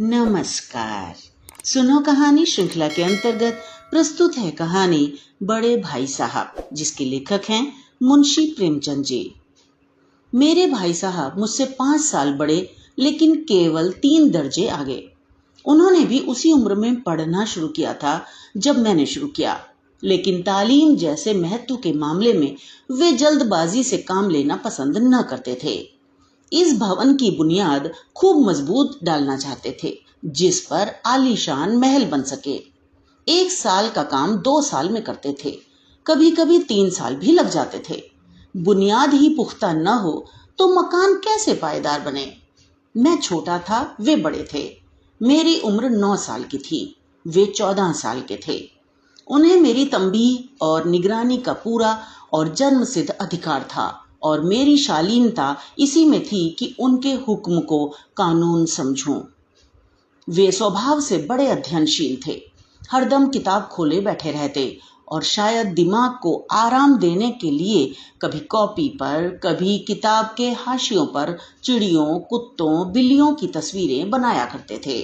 नमस्कार। सुनो कहानी श्रृंखला के अंतर्गत प्रस्तुत है कहानी बड़े भाई साहब, जिसके लेखक हैं मुंशी प्रेमचंद जी। मेरे भाई साहब मुझसे 5 साल बड़े, लेकिन केवल 3 दर्जे आगे। उन्होंने भी उसी उम्र में पढ़ना शुरू किया था जब मैंने शुरू किया, लेकिन तालीम जैसे महत्व के मामले में वे जल्दबाजी से काम लेना पसंद न करते थे। इस भवन की बुनियाद खूब मजबूत डालना चाहते थे, जिस पर आलीशान महल बन सके। 1 साल का काम 2 साल में करते थे, कभी कभी 3 साल भी लग जाते थे। बुनियाद ही पुख्ता न हो तो मकान कैसे पायदार बने। मैं छोटा था, वे बड़े थे। मेरी उम्र 9 साल की थी, वे 14 साल के थे। उन्हें मेरी तंबीह और निगरानी का पूरा और जन्मसिद्ध अधिकार था, और मेरी शालीनता इसी में थी कि उनके हुक्म को कानून समझूं। वे स्वभाव से बड़े अध्ययनशील थे, हरदम किताब खोले बैठे रहते, और शायद दिमाग को आराम देने के लिए कभी कॉपी पर, कभी किताब के हाशियों पर चिड़ियों, कुत्तों, बिल्लियों की तस्वीरें बनाया करते थे।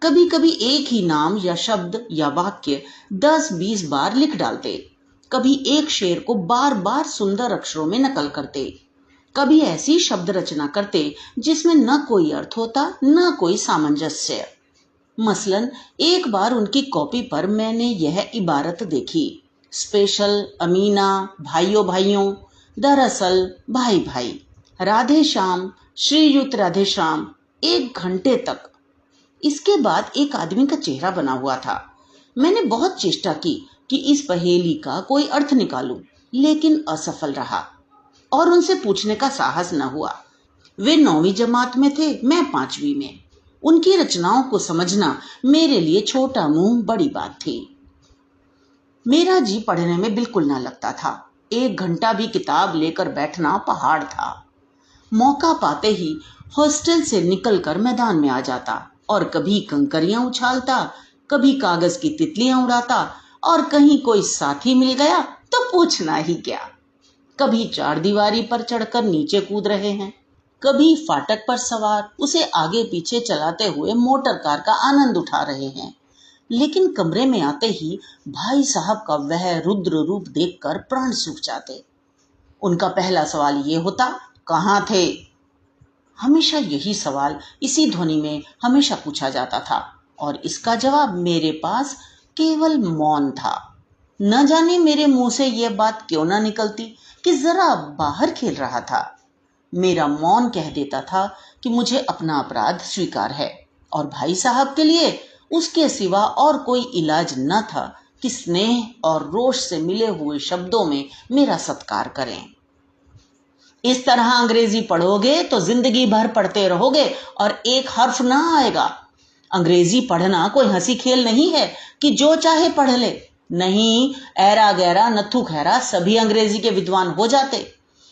कभी कभी एक ही नाम या शब्द या वाक्य 10-20 बार लिख डालते। कभी एक शेर को बार बार सुंदर अक्षरों में नकल करते। कभी ऐसी शब्द रचना करते जिसमें न कोई अर्थ होता, न कोई सामंजस्य। मसलन एक बार उनकी कॉपी पर मैंने यह इबारत देखी: स्पेशल अमीना, भाइयों भाइयों, दरअसल भाई भाई, राधे श्याम, श्रीयुत राधे श्याम, 1 घंटे तक। इसके बाद एक आदमी का चेहरा बना हुआ था। मैंने बहुत चेष्टा की कि इस पहेली का कोई अर्थ निकालूं, लेकिन असफल रहा और उनसे पूछने का साहस न हुआ। वे 9वीं जमात में थे, मैं 5वीं में। उनकी रचनाओं को समझना मेरे लिए छोटा मुंह बड़ी बात थी। मेरा जी पढ़ने में बिल्कुल न लगता था। 1 घंटा भी किताब लेकर बैठना पहाड़ था। मौका पाते ही हॉस्टल से निकलकर मैदान में आ जाता, और कभी कंकरियां उछालता, कभी कागज की तितलियां उड़ाता, और कहीं कोई साथी मिल गया तो पूछना ही क्या। कभी 4 दीवारी पर चढ़कर नीचे कूद रहे हैं, कभी फाटक पर सवार उसे आगे पीछे चलाते हुए मोटर कार का आनंद उठा रहे हैं। लेकिन कमरे में आते ही भाई साहब का वह रुद्र रूप देखकर प्राण सूख जाते। उनका पहला सवाल ये होता, कहाँ थे? हमेशा यही सवाल इसी ध्वनि में हमेशा पूछा जाता था, और इसका जवाब मेरे पास केवल मौन था। न जाने मेरे मुंह से यह बात क्यों ना निकलती कि जरा बाहर खेल रहा था। मेरा मौन कह देता था कि मुझे अपना अपराध स्वीकार है, और भाई साहब के लिए उसके सिवा और कोई इलाज न था कि स्नेह और रोष से मिले हुए शब्दों में मेरा सत्कार करें। इस तरह अंग्रेजी पढ़ोगे तो जिंदगी भर पढ़ते रहोगे और एक हर्फ ना आएगा। अंग्रेजी पढ़ना कोई हंसी खेल नहीं है कि जो चाहे पढ़ ले। नहीं, ऐरा गैरा नत्थु खैरा सभी अंग्रेजी के विद्वान हो जाते।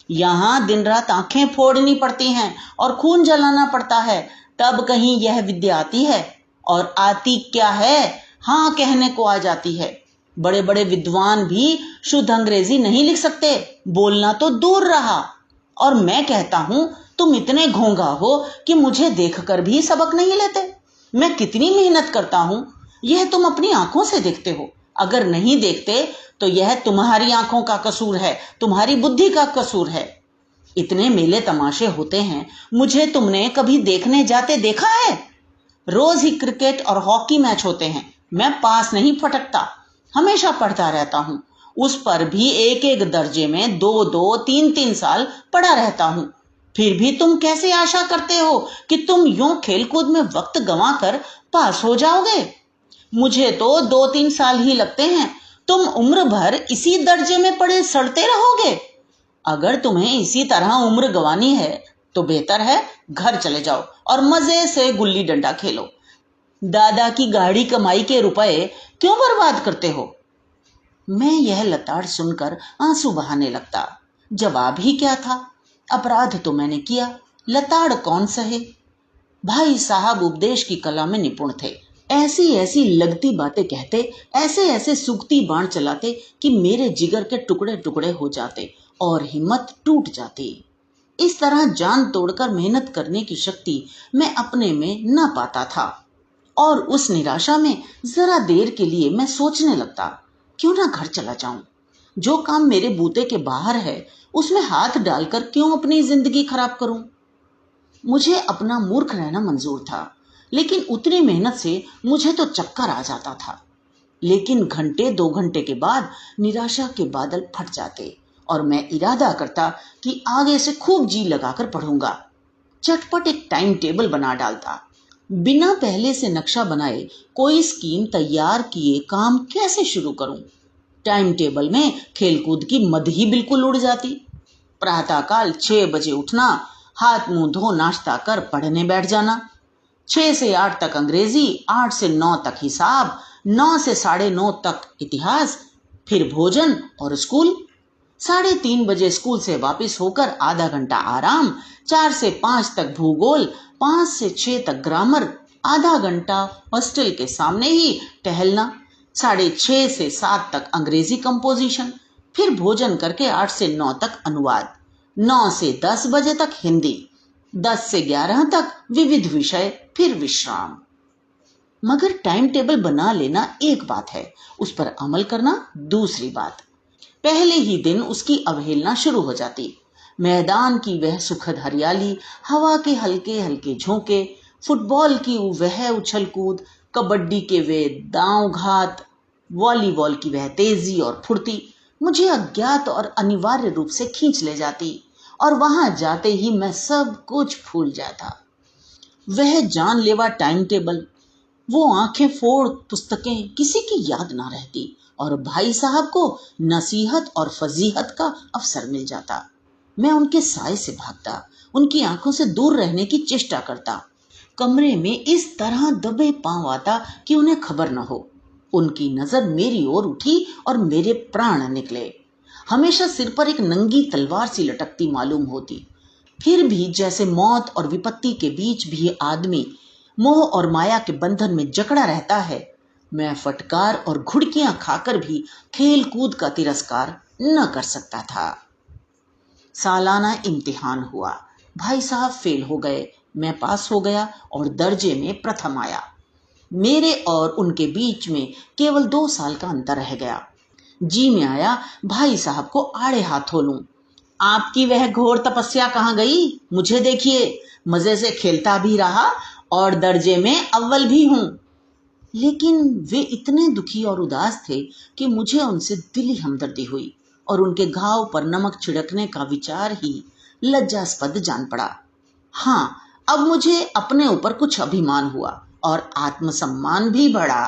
यहाँ दिन रात आंखें फोड़नी पड़ती हैं और खून जलाना पड़ता है, तब कहीं यह विद्या आती है। और आती क्या है, हाँ कहने को आ जाती है। बड़े बड़े विद्वान भी शुद्ध अंग्रेजी नहीं लिख सकते, बोलना तो दूर रहा। और मैं कहता हूं, तुम इतने घोंघा हो कि मुझे देखकर भी सबक नहीं लेते। मैं कितनी मेहनत करता हूं, यह तुम अपनी आंखों से देखते हो। अगर नहीं देखते तो यह तुम्हारी आंखों का कसूर है, तुम्हारी बुद्धि का कसूर है। इतने मेले तमाशे होते हैं, मुझे तुमने कभी देखने जाते देखा है? रोज ही क्रिकेट और हॉकी मैच होते हैं, मैं पास नहीं फटकता, हमेशा पढ़ता रहता हूं। उस पर भी 1-1 दर्जे में 2-2, 3-3 साल पढ़ा रहता हूं। फिर भी तुम कैसे आशा करते हो कि तुम यूं खेलकूद में वक्त गंवाकर पास हो जाओगे? मुझे तो 2-3 साल ही लगते हैं, तुम उम्र भर इसी दर्जे में पड़े सड़ते रहोगे। अगर तुम्हें इसी तरह उम्र गंवानी है तो बेहतर है घर चले जाओ और मजे से गुल्ली डंडा खेलो। दादा की गाढ़ी कमाई के रुपए क्यों बर्बाद करते हो? मैं यह लताड़ सुनकर आंसू बहाने लगता। जवाब ही क्या था? अपराध तो मैंने किया, लताड़ कौन सहे। भाई साहब उपदेश की कला में निपुण थे। ऐसी ऐसी लगती बातें कहते, ऐसे ऐसे सूखती बाण चलाते कि मेरे जिगर के टुकड़े टुकड़े हो जाते और हिम्मत टूट जाती। इस तरह जान तोड़कर मेहनत करने की शक्ति मैं अपने में न पाता था और उस निराशा में जरा देर के लिए मैं सोचने लगता, क्यों ना घर चला जाऊं। जो काम मेरे बूते के बाहर है उसमें हाथ डालकर क्यों अपनी जिंदगी खराब करूं। मुझे अपना मूर्ख रहना मंजूर था, लेकिन उतनी मेहनत से मुझे तो चक्कर आ जाता था। लेकिन घंटे 2 घंटे के बाद निराशा के बादल फट जाते और मैं इरादा करता कि आगे से खूब जी लगाकर पढ़ूंगा। चटपट एक टाइम टेबल बना डालता। बिना पहले से नक्शा बनाए कोई स्कीम तैयार किए काम कैसे शुरू करूं। टाइम टेबल में खेलकूद की मद ही बिल्कुल उड़ जाती। प्रातःकाल 6 बजे उठना, हाथ मुंह धो नाश्ता कर पढ़ने बैठ जाना। 6 से 8 तक अंग्रेजी, 8 से 9 तक हिसाब, 9 से 9:30 तक इतिहास, फिर भोजन और स्कूल। 3:30 बजे स्कूल से वापस होकर आधा घंटा आराम, 4 से 5 तक भूगोल, 5 से 6 तक ग्रामर, आधा घंटा हॉस्टल के सामने ही टहलना, 6:30 से 7 तक अंग्रेजी कंपोजिशन, फिर भोजन करके 8 से 9 तक अनुवाद, 9 से 10 बजे तक हिंदी, 10 से 11 तक विविध विषय, फिर विश्राम। मगर टाइम टेबल बना लेना एक बात है, उस पर अमल करना दूसरी बात। पहले ही दिन उसकी अवहेलना शुरू हो जाती। मैदान की वह सुखद हरियाली, हवा के हल्के हल्के झोंके, फुटबॉल की वह उछल कूद, कबड्डी के वे दांव घात, वॉलीबॉल की वह तेजी और फुर्ती मुझे अज्ञात और अनिवार्य रूप से खींच ले जाती और वहां जाते ही मैं सब कुछ भूल जाता। वह जानलेवा टाइम टेबल, वो आंखें फोड़ पुस्तकें किसी की याद ना रहती और भाई साहब को नसीहत और फजीहत का अवसर मिल जाता। मैं उनके साए से भागता, उनकी आंखों से दूर रहने की चेष्टा करता। कमरे में इस तरह दबे पांव आता कि उन्हें खबर न हो। उनकी नजर मेरी ओर उठी और मेरे प्राण निकले। हमेशा सिर पर एक नंगी तलवार सी लटकती मालूम होती। फिर भी जैसे मौत और विपत्ति के बीच भी आदमी मोह और माया के बंधन में जकड़ा रहता है, मैं फटकार और घुड़कियां खाकर भी खेल कूद का तिरस्कार न कर सकता था। सालाना इम्तिहान हुआ। भाई साहब फेल हो गए, मैं पास हो गया और दर्जे में प्रथम आया। मेरे और उनके बीच में केवल 2 साल का अंतर रह गया। जी में आया भाई साहब को आड़े हाथों लूं। आपकी वह घोर तपस्या कहाँ गई? मुझे देखिए, मजे से खेलता भी रहा और दर्जे में अव्वल भी हूं। लेकिन वे इतने दुखी और उदास थे कि मुझे उनसे दिली हमदर्दी हुई और उनके घाव पर नमक छिड़कने का विचार ही लज्जास्पद जान पड़ा। हाँ, अब मुझे अपने ऊपर कुछ अभिमान हुआ और आत्मसम्मान भी बढ़ा।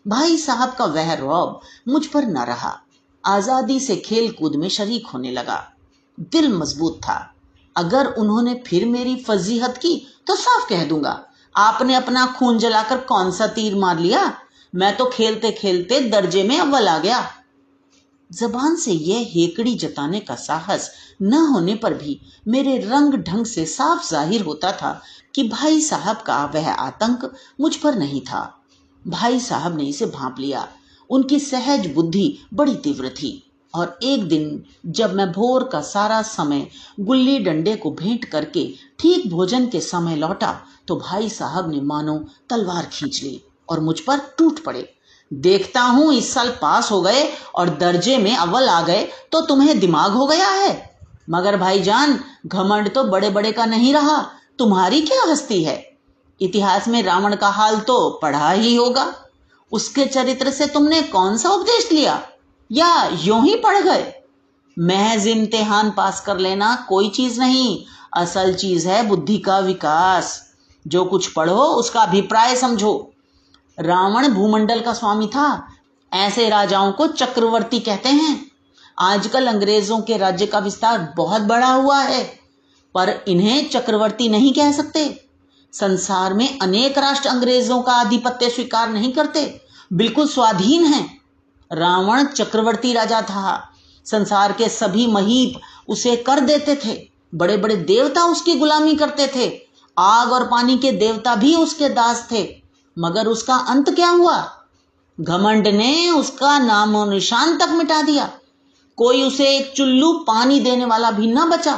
भाई साहब का वह रौब मुझ पर न रहा। आजादी से खेल कूद में शरीक होने लगा। दिल मजबूत था। अगर उन्होंने फिर मेरी फजीहत की तो साफ कह दूंगा, आपने अपना खून जलाकर कौन सा तीर मार लिया? मैं तो खेलते खेलते दर्जे में अव्वल आ गया। जबान से यह हेकड़ी जताने का साहस न होने पर भी मेरे रंग ढंग से साफ जाहिर होता था कि भाई साहब का वह आतंक मुझ पर नहीं था। भाई साहब ने इसे भांप लिया। उनकी सहज बुद्धि बड़ी तीव्र थी और एक दिन जब मैं भोर का सारा समय गुल्ली डंडे को भेंट करके ठीक भोजन के समय लौटा तो भाई साहब ने मानो तलवार खींच ली और मुझ पर टूट पड़े। देखता हूं इस साल पास हो गए और दर्जे में अव्वल आ गए तो तुम्हें दिमाग हो गया है। मगर भाईजान, घमंड तो बड़े बड़े का नहीं रहा, तुम्हारी क्या हस्ती है? इतिहास में रावण का हाल तो पढ़ा ही होगा। उसके चरित्र से तुमने कौन सा उपदेश लिया या यूं ही पढ़ गए? महज इम्तिहान पास कर लेना कोई चीज नहीं, असल चीज है बुद्धि का विकास। जो कुछ पढ़ो उसका अभिप्राय समझो। रावण भूमंडल का स्वामी था। ऐसे राजाओं को चक्रवर्ती कहते हैं। आजकल अंग्रेजों के राज्य का विस्तार बहुत बढ़ा हुआ है, पर इन्हें चक्रवर्ती नहीं कह सकते। संसार में अनेक राष्ट्र अंग्रेजों का आधिपत्य स्वीकार नहीं करते, बिल्कुल स्वाधीन हैं। रावण चक्रवर्ती राजा था। संसार के सभी महीप उसे कर देते थे। बड़े बड़े देवता उसकी गुलामी करते थे। आग और पानी के देवता भी उसके दास थे। मगर उसका अंत क्या हुआ? घमंड ने उसका नामो निशान तक मिटा दिया। कोई उसे एक चुल्लू पानी देने वाला भी न बचा।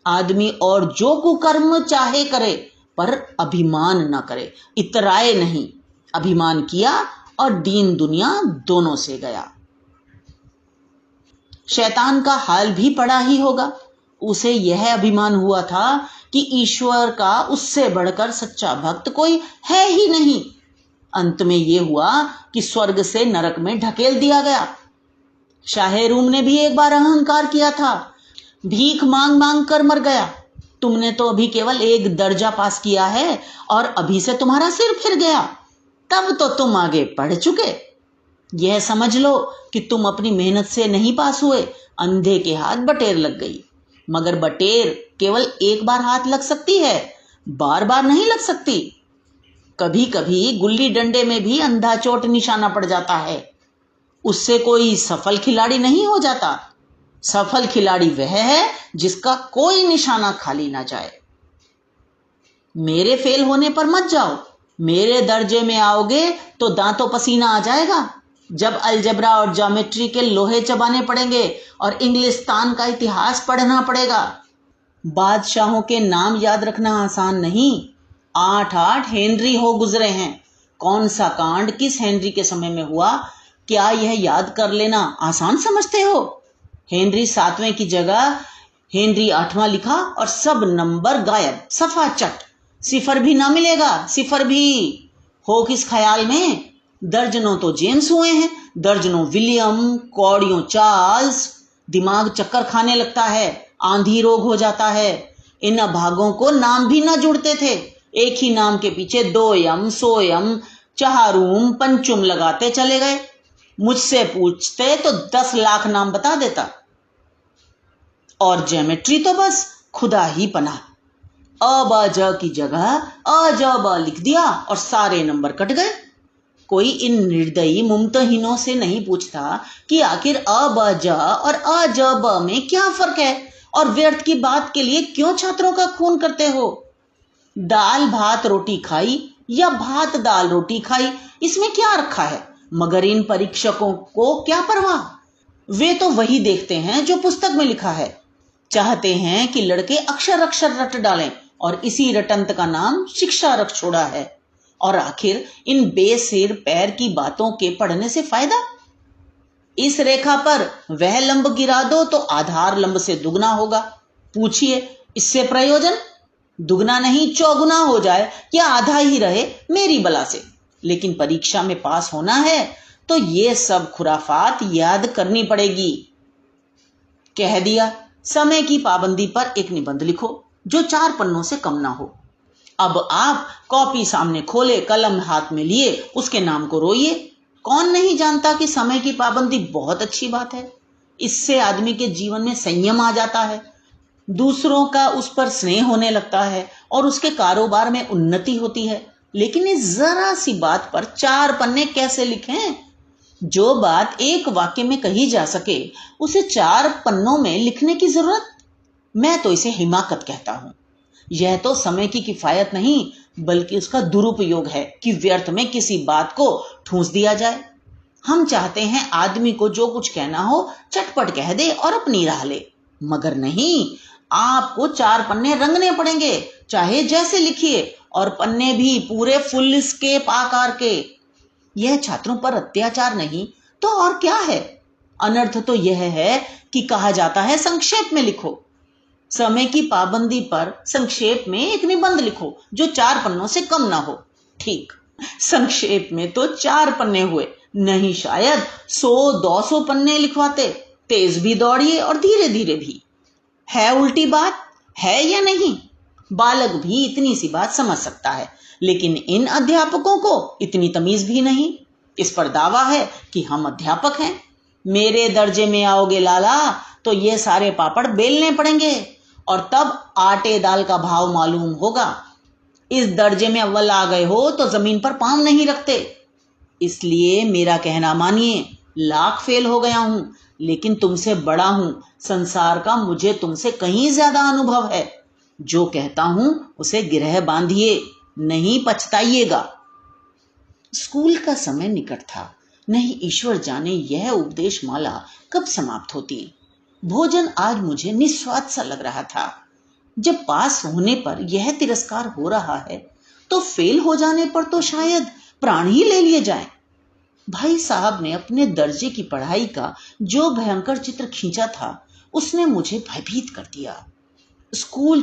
आदमी और जो कुकर्म चाहे करे, पर अभिमान न करे, इतराए नहीं। अभिमान किया और दीन दुनिया दोनों से गया। शैतान का हाल भी पड़ा ही होगा। उसे यह अभिमान हुआ था कि ईश्वर का उससे बढ़कर सच्चा भक्त कोई है ही नहीं। अंत में यह हुआ कि स्वर्ग से नरक में ढकेल दिया गया। शाहे रूम ने भी एक बार अहंकार किया था, भीख मांग मांग कर मर गया। तुमने तो अभी केवल एक दर्जा पास किया है और अभी से तुम्हारा सिर फिर गया। तब तो तुम आगे बढ़ चुके। यह समझ लो कि तुम अपनी मेहनत से नहीं पास हुए, अंधे के हाथ बटेर लग गई। मगर बटेर केवल एक बार हाथ लग सकती है, बार बार नहीं लग सकती। कभी कभी गुल्ली डंडे में भी अंधा चोट निशाना पड़ जाता है, उससे कोई सफल खिलाड़ी नहीं हो जाता। सफल खिलाड़ी वह है जिसका कोई निशाना खाली ना जाए। मेरे फेल होने पर मत जाओ, मेरे दर्जे में आओगे तो दांतों पसीना आ जाएगा। जब अलजबरा और ज्योमेट्री के लोहे चबाने पड़ेंगे और इंग्लिस्तान का इतिहास पढ़ना पड़ेगा। बादशाहों के नाम याद रखना आसान नहीं। 8 हेनरी हो गुजरे हैं। कौन सा कांड किस हेनरी के समय में हुआ, क्या यह याद कर लेना आसान समझते हो? हेनरी 7वें की जगह हेनरी 8वां लिखा और सब नंबर गायब, सफा चट। सिफर भी ना मिलेगा, सिफर भी हो किस ख्याल में? दर्जनों तो जेम्स हुए हैं, दर्जनों विलियम, कौड़ियों चार्ल्स। दिमाग चक्कर खाने लगता है, आंधी रोग हो जाता है। इन अभागों को नाम भी ना जुड़ते थे। एक ही नाम के पीछे 2 यम, 100 यम, चहारूम, पंचुम लगाते चले गए। मुझसे पूछते तो 10 लाख नाम बता देता। और ज्योमेट्री तो बस खुदा ही पना। अ ब ज की जगह अ ज ब लिख दिया और सारे नंबर कट गए। कोई इन निर्दयी मुमतहिनों से नहीं पूछता कि आखिर अ ब ज और अ ज ब में क्या फर्क है और व्यर्थ की बात के लिए क्यों छात्रों का खून करते हो? दाल भात रोटी खाई या भात दाल रोटी खाई, इसमें क्या रखा है? मगर इन परीक्षकों को क्या परवाह? वे तो वही देखते हैं जो पुस्तक में लिखा है। चाहते हैं कि लड़के अक्षर अक्षर रट डालें और इसी रटंत का नाम शिक्षा रख छोड़ा है। और आखिर इन बेसिर पैर की बातों के पढ़ने से फायदा? इस रेखा पर वह लंब गिरा दो तो आधार लंब से दुगना होगा। पूछिए इससे प्रयोजन? दुगना नहीं चौगुना हो जाए या आधा ही रहे मेरी बला से। लेकिन परीक्षा में पास होना है तो ये सब खुराफात याद करनी पड़ेगी। कह दिया, समय की पाबंदी पर एक निबंध लिखो जो 4 पन्नों से कम ना हो। अब आप कॉपी सामने खोले, कलम हाथ में लिए, उसके नाम को रोइए। कौन नहीं जानता कि समय की पाबंदी बहुत अच्छी बात है। इससे आदमी के जीवन में संयम आ जाता है, दूसरों का उस पर स्नेह होने लगता है और उसके कारोबार में उन्नति होती है। लेकिन इस जरा सी बात पर 4 पन्ने कैसे लिखें? जो बात एक वाक्य में कही जा सके उसे 4 पन्नों में लिखने की जरूरत? मैं तो इसे हिमाकत कहता हूं। यह तो समय की किफायत नहीं बल्कि उसका दुरुपयोग है कि व्यर्थ में किसी बात को ठूंस दिया जाए। हम चाहते हैं आदमी को जो कुछ कहना हो चटपट कह दे और अपनी राह ले, मगर नहीं, आपको 4 पन्ने रंगने पड़ेंगे, चाहे जैसे लिखिए, और पन्ने भी पूरे फुल स्केप आकार के। यह छात्रों पर अत्याचार नहीं तो और क्या है? अनर्थ तो यह है कि कहा जाता है संक्षेप में लिखो। समय की पाबंदी पर संक्षेप में एक निबंध लिखो जो 4 पन्नों से कम ना हो। ठीक, संक्षेप में तो 4 पन्ने हुए, नहीं शायद 100-200 पन्ने लिखवाते। तेज भी दौड़िए और धीरे धीरे भी। है उल्टी बात, है या नहीं? बालक भी इतनी सी बात समझ सकता है, लेकिन इन अध्यापकों को इतनी तमीज भी नहीं। इस पर दावा है कि हम अध्यापक हैं। मेरे दर्जे में आओगे लाला तो ये सारे पापड़ बेलने पड़ेंगे और तब आटे दाल का भाव मालूम होगा। इस दर्जे में अव्वल आ गए हो तो जमीन पर पांव नहीं रखते। इसलिए मेरा कहना मानिए, लाख फेल हो गया हूं लेकिन तुमसे बड़ा हूं। संसार का मुझे तुमसे कहीं ज्यादा अनुभव है। जो कहता हूं उसे गिरह बांधिए, नहीं पछताइएगा। स्कूल का समय निकट था, नहीं ईश्वर जाने यह उपदेश माला कब समाप्त होती। भोजन आज मुझे निस्वाद सा लग रहा था। जब पास होने पर यह तिरस्कार हो रहा है तो फेल हो जाने पर तो शायद प्राण ही ले लिए जाएं। भाई साहब ने अपने दर्जे की पढ़ाई का जो भयंकर चित्र खींचा था उसने मुझे भयभीत कर दिया। स्कूल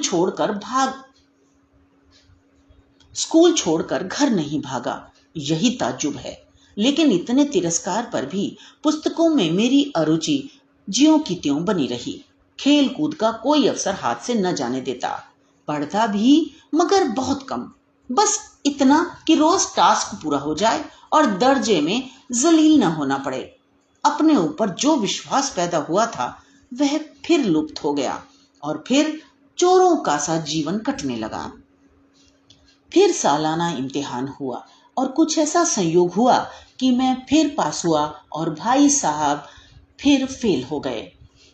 छोड़कर घर नहीं भागा, यही ताज्जुब है। लेकिन इतने तिरस्कार पर भी पुस्तकों में मेरी अरुचि ज्यों की त्यों बनी रही। खेल कूद का कोई अवसर हाथ से न जाने देता। पढ़ता भी मगर बहुत कम, बस इतना कि रोज टास्क पूरा हो जाए और दर्जे में जलील न होना पड़े। अपने ऊपर जो विश्वास पैदा हुआ था वह फिर लुप्त हो गया और फिर चोरों का सा जीवन कटने लगा। फिर सालाना इम्तिहान हुआ और कुछ ऐसा संयोग हुआ कि मैं फिर पास हुआ और भाई साहब फिर फेल हो गए।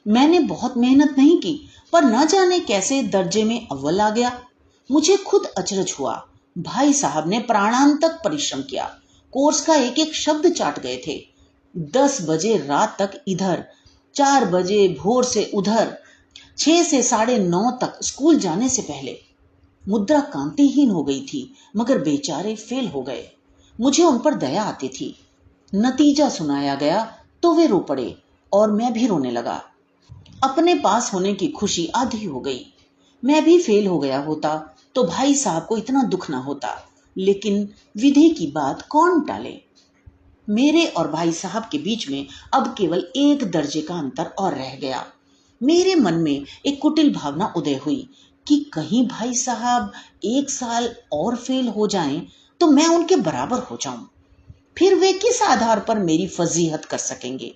मैंने बहुत मेहनत नहीं की पर न जाने कैसे दर्जे में अव्वल आ गया। मुझे खुद अचरज हुआ। भाई साहब ने प्राणांतक परिश्रम किया, कोर्स का एक एक शब्द चाट गए थे। 10 बजे रात तक इधर, 4 बजे भोर से उधर, 6 से 9:30 तक स्कूल जाने से पहले। मुद्रा कांतिहीन हो गई थी मगर बेचारे फेल हो गए। मुझे उन पर दया आती थी। नतीजा सुनाया गया तो वे रो पड़े और मैं भी रोने लगा। अपने पास होने की खुशी आधी हो गई। मैं भी फेल हो गया होता तो भाई साहब को इतना दुख ना होता, लेकिन विधि की बात कौन टाले। मेरे और भाई साहब के बीच में अब केवल एक दर्जे का अंतर और रह गया। मेरे मन में एक कुटिल भावना उदय हुई कि कहीं भाई साहब 1 साल और फेल हो जाएं तो मैं उनके बराबर हो जाऊं, फिर वे किस आधार पर मेरी फजीहत कर सकेंगे।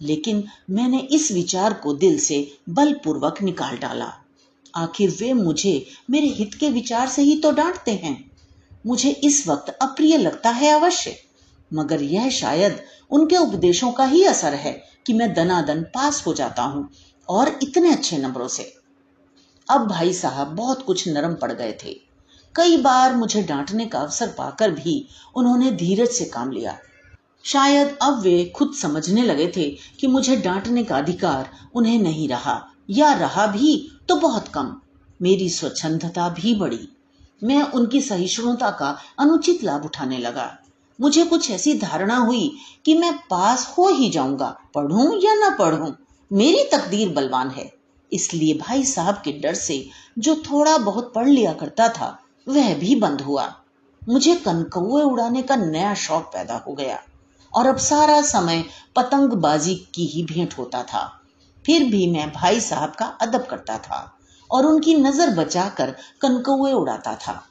लेकिन मैंने इस विचार को दिल से बलपूर्वक निकाल डाला। आखिर वे मुझे मेरे हित के विचार से ही तो डांटते हैं। मुझे इस वक्त अप्रिय लगता है अवश्य, मगर यह शायद उनके उपदेशों का ही असर है कि मैं दनादन पास हो जाता हूं और इतने अच्छे नंबरों से। अब भाई साहब बहुत कुछ नरम पड़ गए थे। कई बार मुझे डांटने का अवसर पाकर भी उन्होंने धीरज से काम लिया। शायद अब वे खुद समझने लगे थे कि मुझे डांटने का अधिकार उन्हें नहीं रहा, या रहा भी तो बहुत कम। मेरी स्वच्छंदता भी बढ़ी। मैं उनकी सहिष्णुता का अनुचित लाभ उठाने लगा। मुझे कुछ ऐसी धारणा हुई कि मैं पास हो ही जाऊंगा, पढ़ूं या ना पढ़ूं, मेरी तकदीर बलवान है। इसलिए भाई साहब के डर से जो थोड़ा बहुत पढ़ लिया करता था वह भी बंद हुआ। मुझे कनकौए उड़ाने का नया शौक पैदा हो गया और अब सारा समय पतंगबाजी की ही भेंट होता था। फिर भी मैं भाई साहब का अदब करता था और उनकी नजर बचाकर कनकौए उड़ाता था।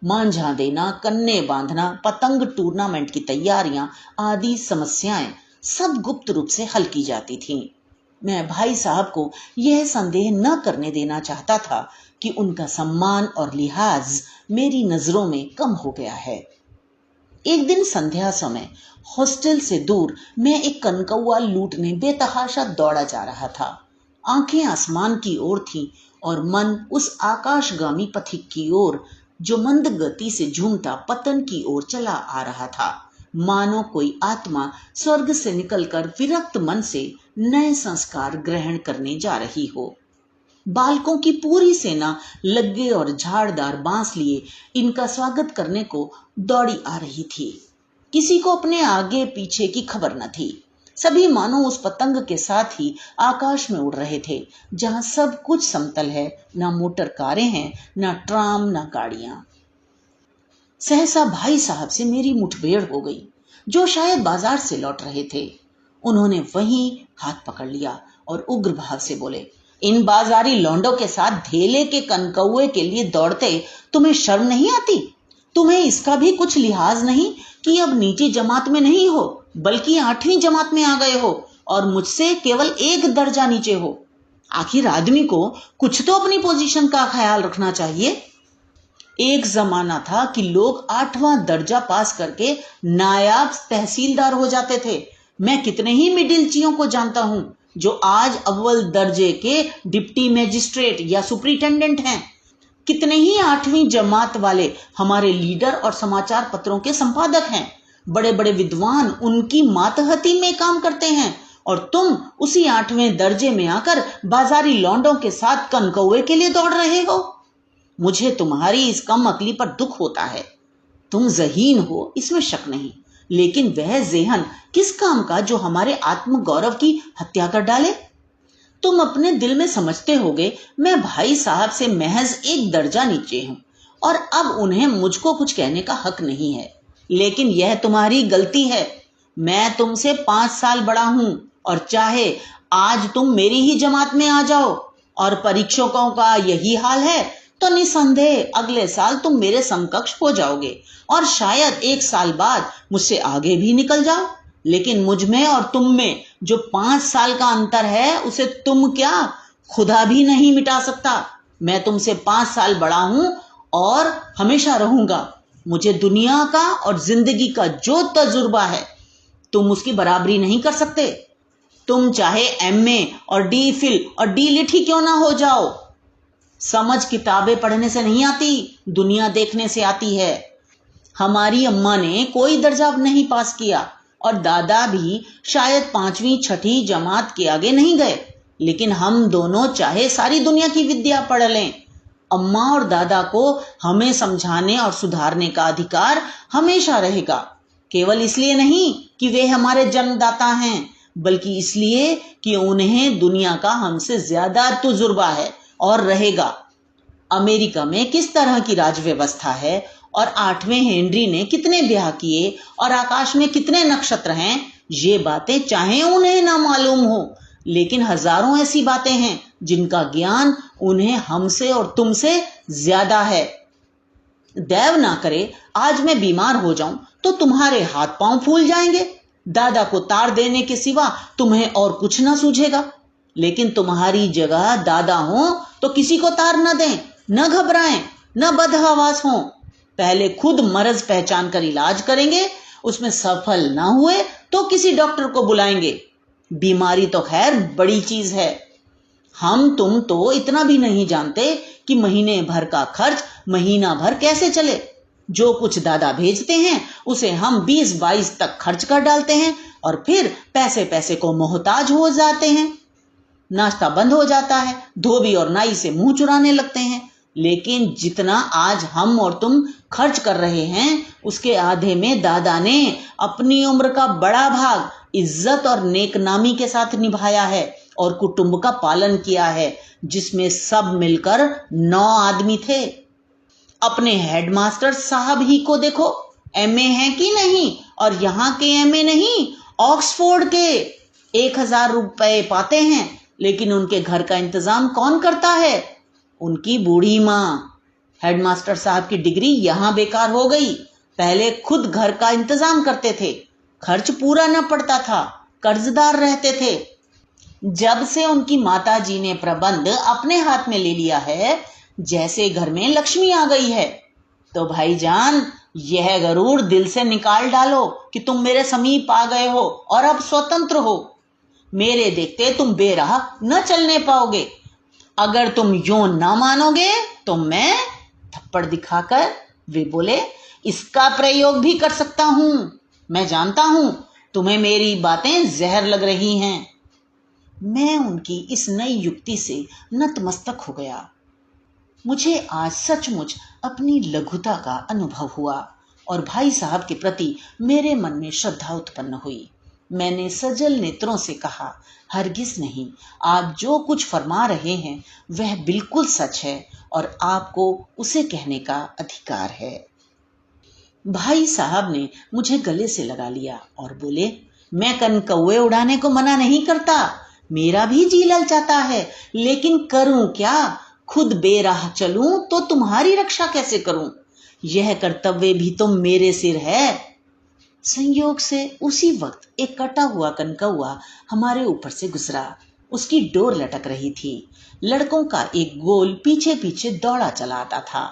मांझा देना, कन्ने बांधना, पतंग टूर्नामेंट की तैयारियां आदि समस्याएं सब गुप्त रूप से हल की जाती थीं। मैं भाई साहब को यह संदेह न करने देना चाहता था कि उनका सम्मान और लिहाज मेरी नजरों में कम हो गया है। एक दिन संध्या समय हॉस्टल से दूर मैं एक कनकौआ लूटने बेतहाशा दौड़ा जा रहा था। आंखें आसमान की ओर थीं और मन उस आकाशगामी पथिक की ओर जो मंद गति से झूमता पतन की ओर चला आ रहा था, मानो कोई आत्मा स्वर्ग से निकलकर विरक्त मन से नए संस्कार ग्रहण करने जा रही हो। बालकों की पूरी सेना लग्गे और झाड़दार बांस लिए इनका स्वागत करने को दौड़ी आ रही थी। किसी को अपने आगे पीछे की खबर न थी। सभी मानो उस पतंग के साथ ही आकाश में उड़ रहे थे जहां सब कुछ समतल है, ना मोटर कारें हैं, ना ट्राम, ना गाड़ियां। सहसा भाई साहब से मेरी मुठभेड़ हो गई, जो शायद बाजार से लौट रहे थे। उन्होंने वहीं हाथ पकड़ लिया और उग्र भाव से बोले, इन बाजारी लौंडों के साथ धेले के कनकौए के लिए दौड़ते तुम्हें शर्म नहीं आती? तुम्हें इसका भी कुछ लिहाज नहीं कि अब नीची जमात में नहीं हो बल्कि 8वीं जमात में आ गए हो और मुझसे केवल 1 दर्जा नीचे हो। आखिर आदमी को कुछ तो अपनी पोजीशन का ख्याल रखना चाहिए। एक जमाना था कि लोग 8वां दर्जा पास करके नायाब तहसीलदार हो जाते थे। मैं कितने ही मिडिलचियों को जानता हूं जो आज अव्वल दर्जे के डिप्टी मैजिस्ट्रेट या सुपरिटेंडेंट हैं। कितने ही 8वीं जमात वाले हमारे लीडर और समाचार पत्रों के संपादक हैं। बड़े बड़े विद्वान उनकी मातहती में काम करते हैं और तुम उसी 8वें दर्जे में आकर बाजारी लौंडों के साथ कनकौए के लिए दौड़ रहे हो। मुझे तुम्हारी इस कम अकली पर दुख होता है। तुम ज़हीन हो, इसमें शक नहीं, लेकिन वह ज़ेहन किस काम का जो हमारे आत्म गौरव की हत्या कर डाले। तुम अपने दिल में समझते होगे मैं भाई साहब से महज एक दर्जा नीचे हूं और अब उन्हें मुझको कुछ कहने का हक नहीं है, लेकिन यह तुम्हारी गलती है। मैं तुमसे 5 साल बड़ा हूं और चाहे आज तुम मेरी ही जमात में आ जाओ और परीक्षकों का यही हाल है तो निसंदेह अगले साल तुम मेरे समकक्ष हो जाओगे और शायद 1 साल बाद मुझसे आगे भी निकल जाओ। लेकिन मुझ में और तुम में जो 5 साल का अंतर है उसे तुम क्या, खुदा भी नहीं मिटा सकता। मैं तुमसे 5 साल बड़ा हूं और हमेशा रहूंगा। मुझे दुनिया का और जिंदगी का जो तजुर्बा है तुम उसकी बराबरी नहीं कर सकते। तुम चाहे MA और DPhil और D.Lit ही क्यों ना हो जाओ। समझ किताबें पढ़ने से नहीं आती, दुनिया देखने से आती है। हमारी अम्मा ने कोई दर्जा नहीं पास किया और दादा भी शायद 5वीं 6ठी जमात के आगे नहीं गए, लेकिन हम दोनों चाहे सारी दुनिया की विद्या पढ़ लें, अम्मा और दादा को हमें समझाने और सुधारने का अधिकार हमेशा रहेगा। केवल इसलिए नहीं कि वे हमारे जन्मदाता हैं, बल्कि इसलिए कि उन्हें दुनिया का हमसे ज्यादा तजुर्बा है और रहेगा। अमेरिका में किस तरह की राज व्यवस्था है और 8वें हेनरी ने कितने ब्याह किए और आकाश में कितने नक्षत्र हैं, ये बातें चाहे उन्हें ना मालूम हो, लेकिन हजारों ऐसी बातें हैं जिनका ज्ञान उन्हें हमसे और तुमसे ज्यादा है। दैव ना करे आज मैं बीमार हो जाऊं तो तुम्हारे हाथ पांव फूल जाएंगे। दादा को तार देने के सिवा तुम्हें और कुछ ना सूझेगा, लेकिन तुम्हारी जगह दादा हो तो किसी को तार न दें, न घबराएं, न बदहवास हों। पहले खुद मर्ज पहचान कर इलाज करेंगे, उसमें सफल ना हुए तो किसी डॉक्टर को बुलाएंगे। बीमारी तो खैर बड़ी चीज है। हम तुम तो इतना भी नहीं जानते कि महीने भर का खर्च महीना भर कैसे चले। जो कुछ दादा भेजते हैं उसे हम 20-22 तक खर्च कर डालते हैं और फिर पैसे पैसे को मोहताज हो जाते हैं। नाश्ता बंद हो जाता है, धोबी और नाई से मुंह चुराने लगते हैं। लेकिन जितना आज हम और तुम खर्च कर रहे हैं उसके आधे में दादा ने अपनी उम्र का बड़ा भाग इज्जत और नेकनामी के साथ निभाया है और कुटुंब का पालन किया है, जिसमें सब मिलकर 9 आदमी थे। अपने हेडमास्टर साहब ही को देखो, MA है कि नहीं, और यहाँ के MA नहीं, ऑक्सफोर्ड के 1000 रुपए पाते हैं, लेकिन उनके घर का इंतजाम कौन करता है? उनकी बूढ़ी माँ। हेडमास्टर साहब की डिग्री यहाँ बेकार हो गई। पहले खुद घर का इंतजाम करते थे, खर्च पूरा न पड़ता था, कर्जदार रहते थे। जब से उनकी माता जी ने प्रबंध अपने हाथ में ले लिया है, जैसे घर में लक्ष्मी आ गई है। तो भाईजान, यह गरूर दिल से निकाल डालो कि तुम मेरे समीप आ गए हो और अब स्वतंत्र हो। मेरे देखते तुम बेराह न चलने पाओगे। अगर तुम यूं ना मानोगे तो मैं थप्पड़ दिखाकर, वे बोले, इसका प्रयोग भी कर सकता हूं। मैं जानता हूं तुम्हें मेरी बातें जहर लग रही हैं। मैं उनकी इस नई युक्ति से नतमस्तक हो गया। मुझे आज सचमुच अपनी लघुता का अनुभव हुआ और भाई साहब के प्रति मेरे मन में श्रद्धा उत्पन्न हुई। मैंने सजल नेत्रों से कहा, हरगिज नहीं, आप जो कुछ फरमा रहे हैं वह बिल्कुल सच है और आपको उसे कहने का अधिकार है। भाई साहब ने मुझे गले से लगा लिया और बोले, मैं कनकौए उड़ाने को मना नहीं करता, मेरा भी जी ललचाता है, लेकिन करूं क्या? खुद बेराह चलूं तो तुम्हारी रक्षा कैसे करूं? यह कर्तव्य भी तो मेरे सिर है। संयोग से उसी वक्त एक कटा हुआ कनकौआ हमारे ऊपर से गुजरा। उसकी डोर लटक रही थी। लड़कों का एक गोल पीछे पीछे दौड़ा चला आता था।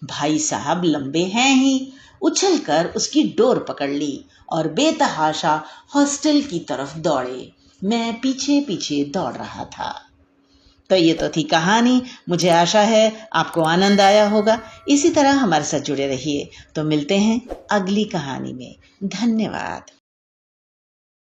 भाई साहब लंबे हैं ही, उछलकर उसकी डोर पकड़ ली और बेतहाशा हॉस्टल की तरफ दौड़े। मैं पीछे पीछे दौड़ रहा था। तो ये तो थी कहानी। मुझे आशा है आपको आनंद आया होगा। इसी तरह हमारे साथ जुड़े रहिए। तो मिलते हैं अगली कहानी में। धन्यवाद।